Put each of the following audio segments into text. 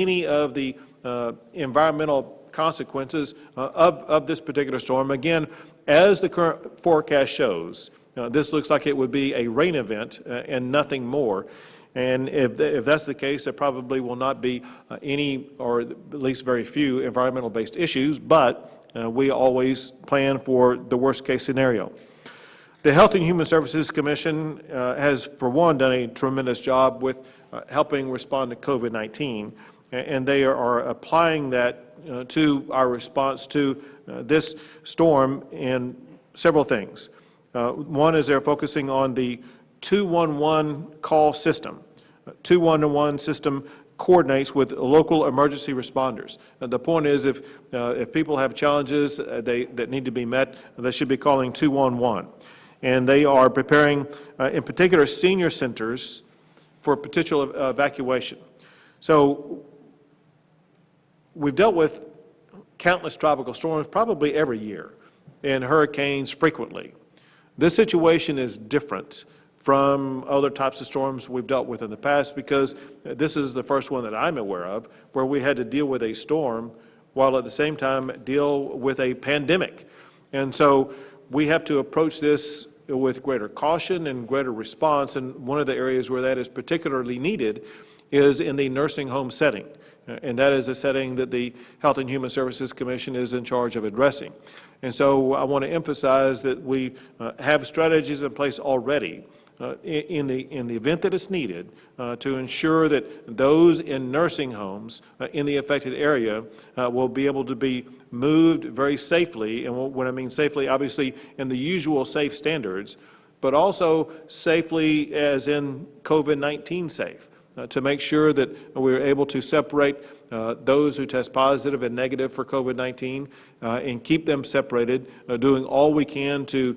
any of the environmental consequences of this particular storm. Again, as the current forecast shows, this looks like it would be a rain event and nothing more. And if that's the case, there probably will not be any, or at least very few, environmental-based issues, but we always plan for the worst-case scenario. The Health and Human Services Commission has, for one, done a tremendous job with helping respond to COVID-19, and they are applying that to our response to this storm in several things. One is they're focusing on the 211 call system. 211 system coordinates with local emergency responders. The point is, if people have challenges that need to be met, they should be calling 211. And they are preparing, in particular, senior centers for potential evacuation. So we've dealt with countless tropical storms probably every year, and hurricanes frequently. This situation is different from other types of storms we've dealt with in the past, because this is the first one that I'm aware of where we had to deal with a storm while at the same time deal with a pandemic. And so we have to approach this with greater caution and greater response, and one of the areas where that is particularly needed is in the nursing home setting. And that is a setting that the Health and Human Services Commission is in charge of addressing. And so I want to emphasize that we have strategies in place already in the event that it's needed to ensure that those in nursing homes in the affected area will be able to be moved very safely. And when I mean safely, obviously in the usual safe standards, but also safely as in COVID-19 safe, to make sure that we're able to separate those who test positive and negative for COVID-19 and keep them separated, doing all we can to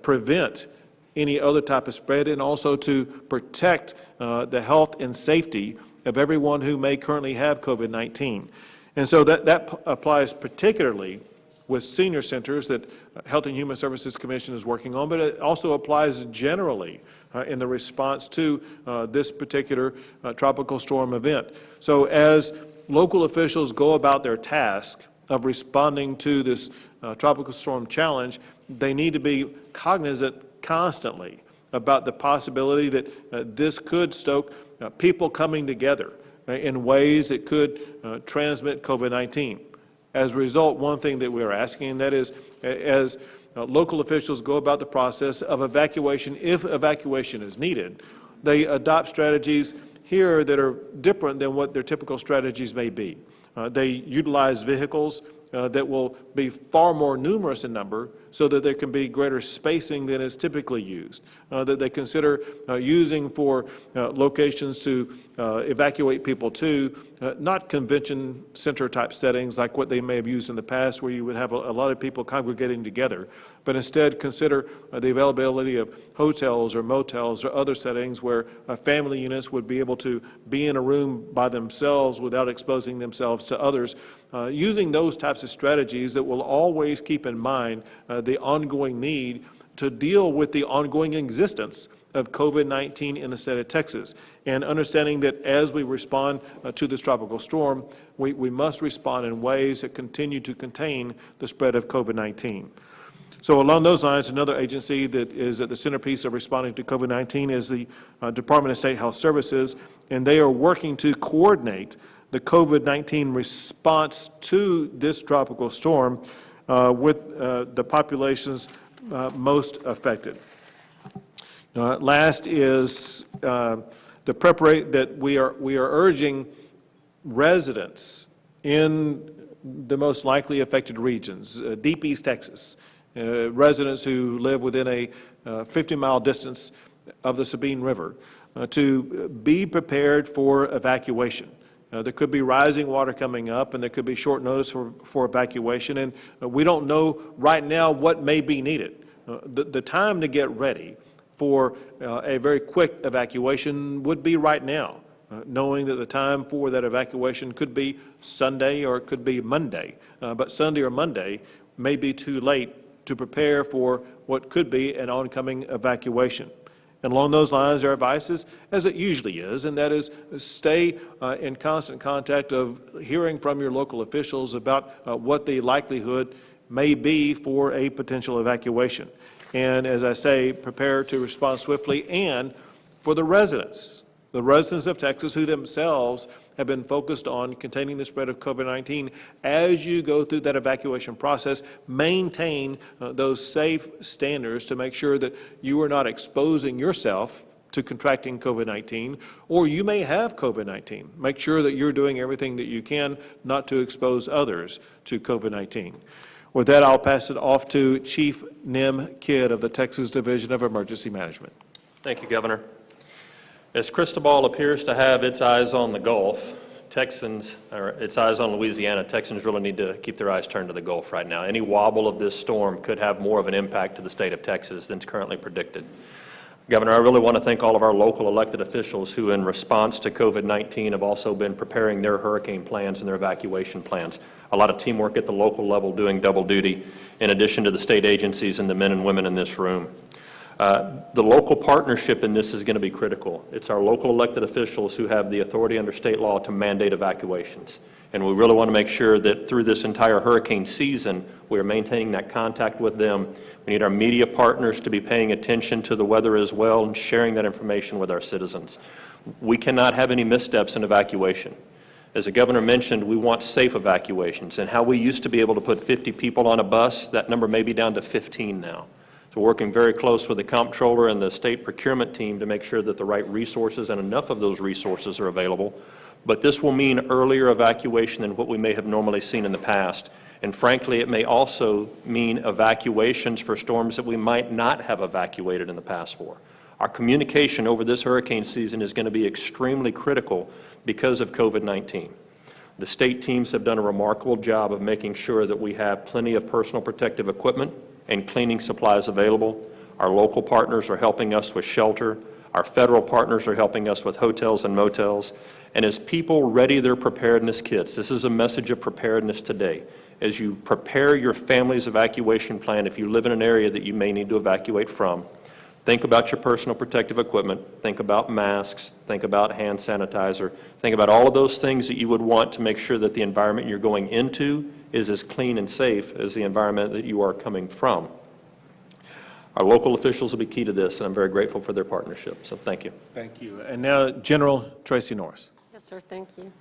prevent any other type of spread, and also to protect the health and safety of everyone who may currently have COVID-19. And so that applies particularly with senior centers that Health and Human Services Commission is working on, but it also applies generally in the response to this particular tropical storm event. So as local officials go about their task of responding to this tropical storm challenge, they need to be cognizant constantly about the possibility that this could stoke people coming together in ways that could transmit COVID-19. As a result, one thing that we're asking, and that is, as local officials go about the process of evacuation, if evacuation is needed, they adopt strategies here that are different than what their typical strategies may be. They utilize vehicles that will be far more numerous in number so that there can be greater spacing than is typically used, that they consider using for locations to evacuate people to, not convention center type settings like what they may have used in the past where you would have a lot of people congregating together, but instead consider the availability of hotels or motels or other settings where family units would be able to be in a room by themselves without exposing themselves to others, using those types of strategies that will always keep in mind the ongoing need to deal with the ongoing existence of COVID-19 in the state of Texas, and understanding that as we respond to this tropical storm, we must respond in ways that continue to contain the spread of COVID-19. So along those lines, another agency that is at the centerpiece of responding to COVID-19 is the Department of State Health Services, and they are working to coordinate the COVID-19 response to this tropical storm with the populations most affected. Last is the preparation that we are urging residents in the most likely affected regions, deep East Texas, residents who live within a 50-mile distance of the Sabine River, to be prepared for evacuation. There could be rising water coming up, and there could be short notice for evacuation, and we don't know right now what may be needed. The time to get ready for a very quick evacuation would be right now, knowing that the time for that evacuation could be Sunday or it could be Monday, but Sunday or Monday may be too late to prepare for what could be an oncoming evacuation. And along those lines, our advice is, as it usually is, and that is stay in constant contact of hearing from your local officials about what the likelihood may be for a potential evacuation. And as I say, prepare to respond swiftly. And for the residents of Texas who themselves have been focused on containing the spread of COVID-19, as you go through that evacuation process, maintain those safe standards to make sure that you are not exposing yourself to contracting COVID-19, or you may have COVID-19. Make sure that you're doing everything that you can not to expose others to COVID-19. With that, I'll pass it off to Chief Nim Kidd of the Texas Division of Emergency Management. Thank you, Governor. As Cristobal appears to have its eyes on the Gulf, its eyes on Louisiana, Texans really need to keep their eyes turned to the Gulf right now. Any wobble of this storm could have more of an impact to the state of Texas than is currently predicted. Governor, I really want to thank all of our local elected officials who, in response to COVID-19, have also been preparing their hurricane plans and their evacuation plans. A lot of teamwork at the local level doing double duty, in addition to the state agencies and the men and women in this room. The local partnership in this is going to be critical. It's our local elected officials who have the authority under state law to mandate evacuations. And we really want to make sure that through this entire hurricane season, we are maintaining that contact with them. We need our media partners to be paying attention to the weather as well and sharing that information with our citizens. We cannot have any missteps in evacuation. As the governor mentioned, we want safe evacuations. And how we used to be able to put 50 people on a bus, that number may be down to 15 now. So we're working very close with the comptroller and the state procurement team to make sure that the right resources and enough of those resources are available. But this will mean earlier evacuation than what we may have normally seen in the past. And frankly, it may also mean evacuations for storms that we might not have evacuated in the past for. Our communication over this hurricane season is going to be extremely critical because of COVID-19. The state teams have done a remarkable job of making sure that we have plenty of personal protective equipment and cleaning supplies available. Our local partners are helping us with shelter. Our federal partners are helping us with hotels and motels. And as people ready their preparedness kits, this is a message of preparedness today. As you prepare your family's evacuation plan, if you live in an area that you may need to evacuate from, think about your personal protective equipment, think about masks, think about hand sanitizer, think about all of those things that you would want to make sure that the environment you're going into is as clean and safe as the environment that you are coming from. Our local officials will be key to this, and I'm very grateful for their partnership, so thank you. Thank you. And now, General Tracy Norris. Yes, sir, thank you.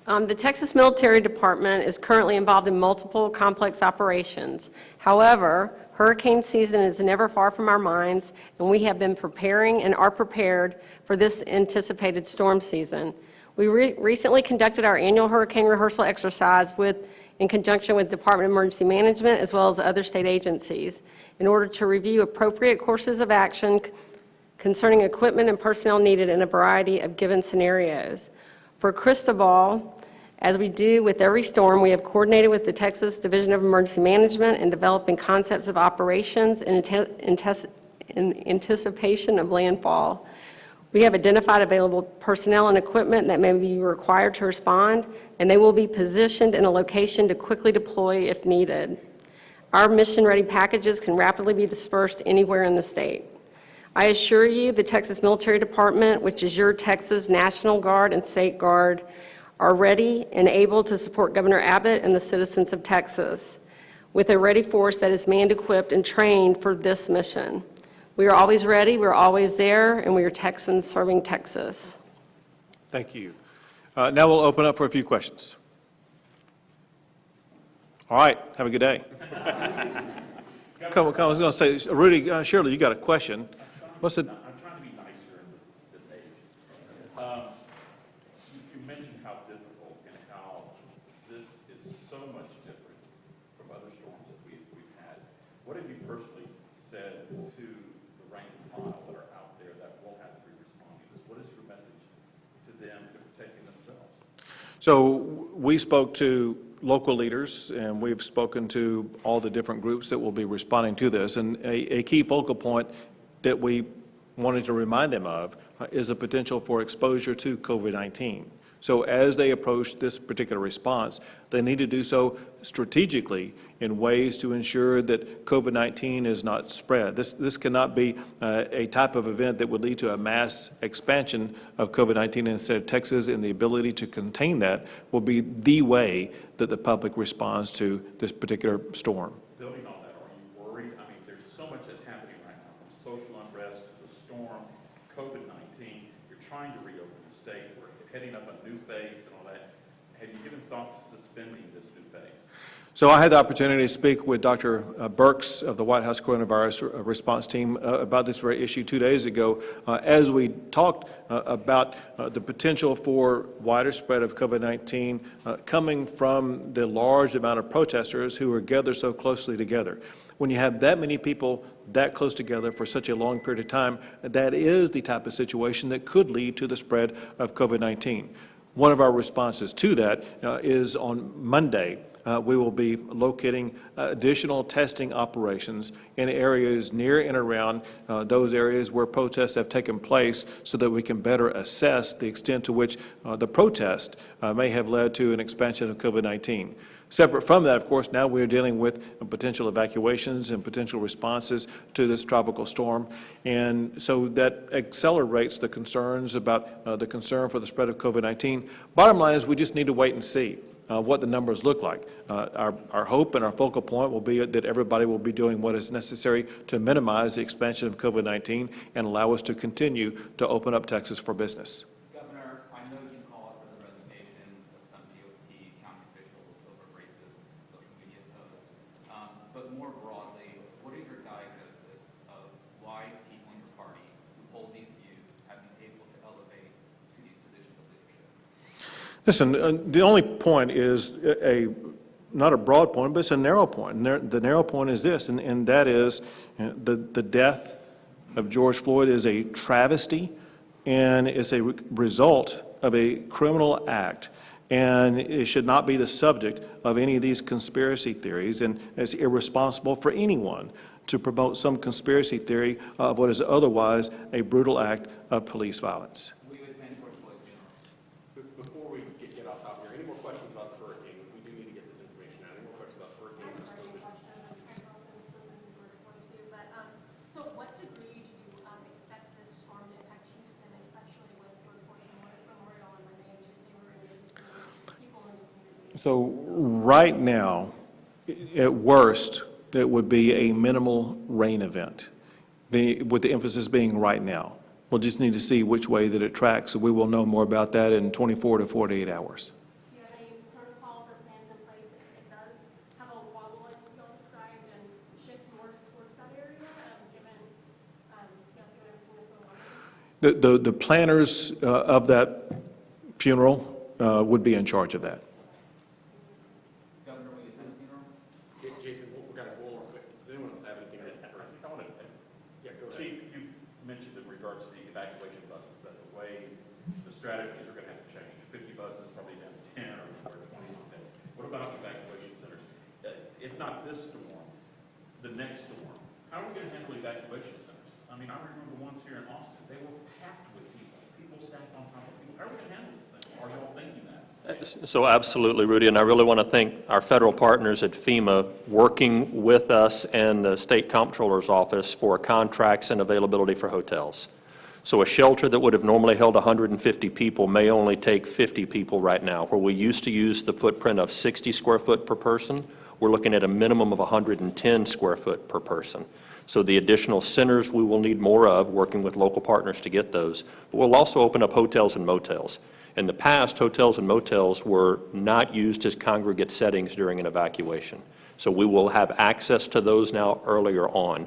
The Texas Military Department is currently involved in multiple complex operations. However, hurricane season is never far from our minds, and we have been preparing and are prepared for this anticipated storm season. We recently conducted our annual hurricane rehearsal exercise in conjunction with Department of Emergency Management as well as other state agencies in order to review appropriate courses of action concerning equipment and personnel needed in a variety of given scenarios. For Cristobal, as we do with every storm, we have coordinated with the Texas Division of Emergency Management in developing concepts of operations in anticipation of landfall. We have identified available personnel and equipment that may be required to respond, and they will be positioned in a location to quickly deploy if needed. Our mission-ready packages can rapidly be dispersed anywhere in the state. I assure you the Texas Military Department, which is your Texas National Guard and State Guard, are ready and able to support Governor Abbott and the citizens of Texas with a ready force that is manned, equipped, and trained for this mission. We are always ready, we're always there, and we are Texans serving Texas. Thank you. Now we'll open up for a few questions. All right, have a good day. Come, I was going to say, Rudy, Shirley, you got a question. What's the... I'm trying to be nicer in this age. You mentioned how difficult and how this is so much different from other storms that we've had. What have you personally said to the rank and file that are out there that will have to be responding to this? What is your message to them to protecting themselves? So we spoke to local leaders, and we've spoken to all the different groups that will be responding to this. And a key focal point that we wanted to remind them of is the potential for exposure to COVID-19. So as they approach this particular response, they need to do so strategically in ways to ensure that COVID-19 is not spread. This cannot be a type of event that would lead to a mass expansion of COVID-19 instead of Texas, and the ability to contain that will be the way that the public responds to this particular storm. Building on that, are you worried? I mean, there's so much that's happening right now, from social unrest to the storm, COVID-19. You're trying to reopen the state. We're heading up a new phase and all that. Have you given thought to suspending this new phase? So I had the opportunity to speak with Dr. Birx of the White House Coronavirus Response Team about this very issue 2 days ago, as we talked about the potential for wider spread of COVID-19 coming from the large amount of protesters who are gathered so closely together. When you have that many people that close together for such a long period of time, that is the type of situation that could lead to the spread of COVID-19. One of our responses to that is on Monday. We will be locating additional testing operations in areas near and around those areas where protests have taken place, so that we can better assess the extent to which the protest may have led to an expansion of COVID-19. Separate from that, of course, now we're dealing with potential evacuations and potential responses to this tropical storm. And so that accelerates the concerns about the concern for the spread of COVID-19. Bottom line is we just need to wait and see what the numbers look like. Our hope and our focal point will be that everybody will be doing what is necessary to minimize the expansion of COVID-19 and allow us to continue to open up Texas for business. Governor, I know you called for the resignation of some DOT county officials over racist social media posts, but more broadly, what is your diagnosis of why people in your party who hold these views have been able to elevate to these positions of leadership? Listen, the only point is not a broad point, but it's a narrow point. And the narrow point is this, and that is the death of George Floyd is a travesty, and it's a result of a criminal act. And it should not be the subject of any of these conspiracy theories, and it's irresponsible for anyone to promote some conspiracy theory of what is otherwise a brutal act of police violence. Will you attend George Floyd's funeral? Before we get off topic here, any more questions about the hurricane? We do need to get this information out. Any more questions about the hurricane? So what degree do you expect this storm to impact Houston, especially with reporting Memorial and Monday and Tuesday we're going to be seeing people in the community? So right now, at worst, it would be a minimal rain event, with the emphasis being right now. We'll just need to see which way that it tracks, so we will know more about that in 24 to 48 hours. Do you have any protocols or plans in place if it does have a wobble like you all described and shift more towards that area, given everything that's going on? The planners of that funeral would be in charge of that. Governor, will you attend the funeral? Jason, guys, one more quick. Does anyone else have anything? I want to, Yeah, go ahead. Chief, you mentioned in regards to the evacuation buses, that the way the strategies are going to have to change. 50 buses, probably down to 10 or 20. What about evacuation centers? If not this storm, the next storm, how are we going to handle evacuation centers? I mean, I remember the ones here in Austin. They were packed with people stacked on top of people. How are we going to handle this thing? Are y'all thinking that? So absolutely, Rudy, and I really want to thank our federal partners at FEMA working with us and the State Comptroller's Office for contracts and availability for hotels. So a shelter that would have normally held 150 people may only take 50 people right now. Where we used to use the footprint of 60 square foot per person, we're looking at a minimum of 110 square foot per person. So the additional centers we will need more of, working with local partners to get those. But we'll also open up hotels and motels. In the past, hotels and motels were not used as congregate settings during an evacuation. So we will have access to those now earlier on.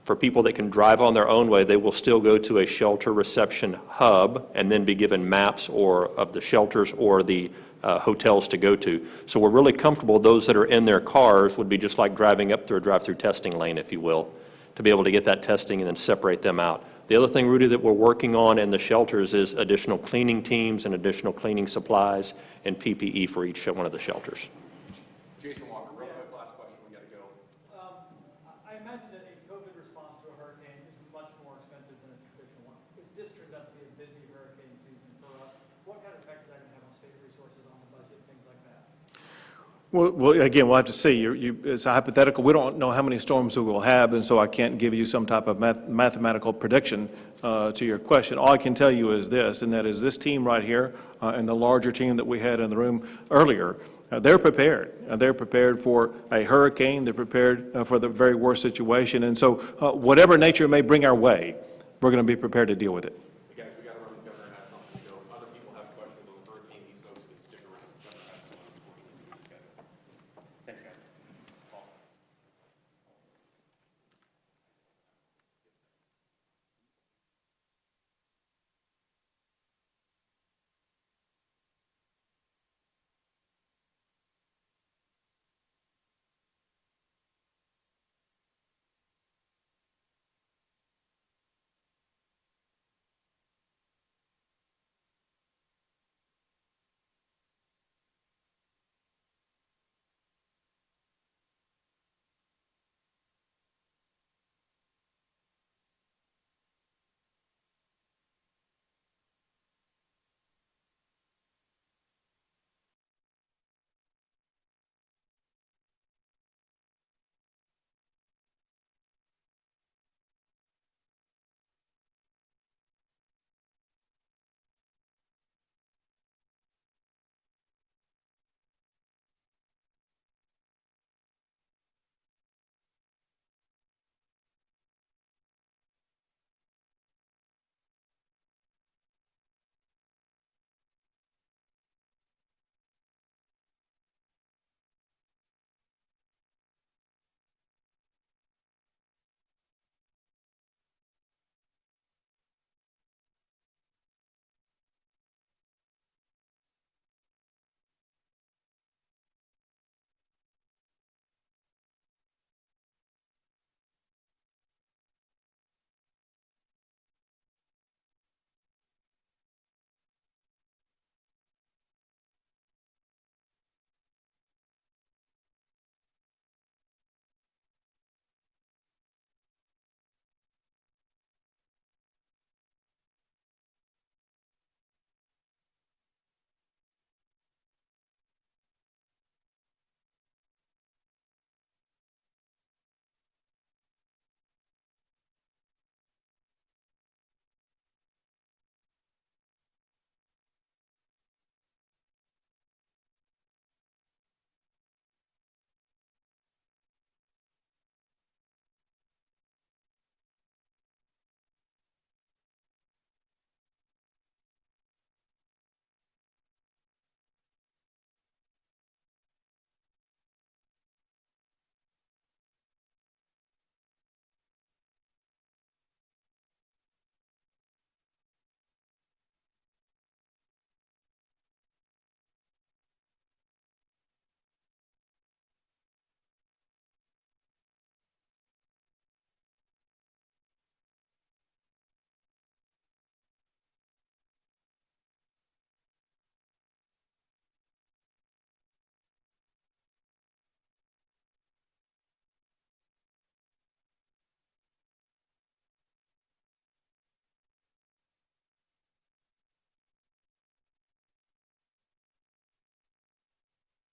For people that can drive on their own way, they will still go to a shelter reception hub and then be given maps or of the shelters or the hotels to go to. So we're really comfortable those that are in their cars would be just like driving up through a drive-through testing lane, if you will, to be able to get that testing and then separate them out. The other thing, Rudy, that we're working on in the shelters is additional cleaning teams and additional cleaning supplies and PPE for each one of the shelters. Jason Walker, real quick, last question. We got to go. I imagine that a COVID response to a hurricane is much more expensive than a traditional one. If this turns out to be a busy hurricane season for us, what kind of effect is that going to have on Well, again, we'll have to see. It's a hypothetical. We don't know how many storms we will have, and so I can't give you some type of mathematical prediction to your question. All I can tell you is this, and that is this team right here and the larger team that we had in the room earlier, they're prepared. They're prepared for a hurricane. They're prepared for the very worst situation. And so whatever nature may bring our way, we're going to be prepared to deal with it.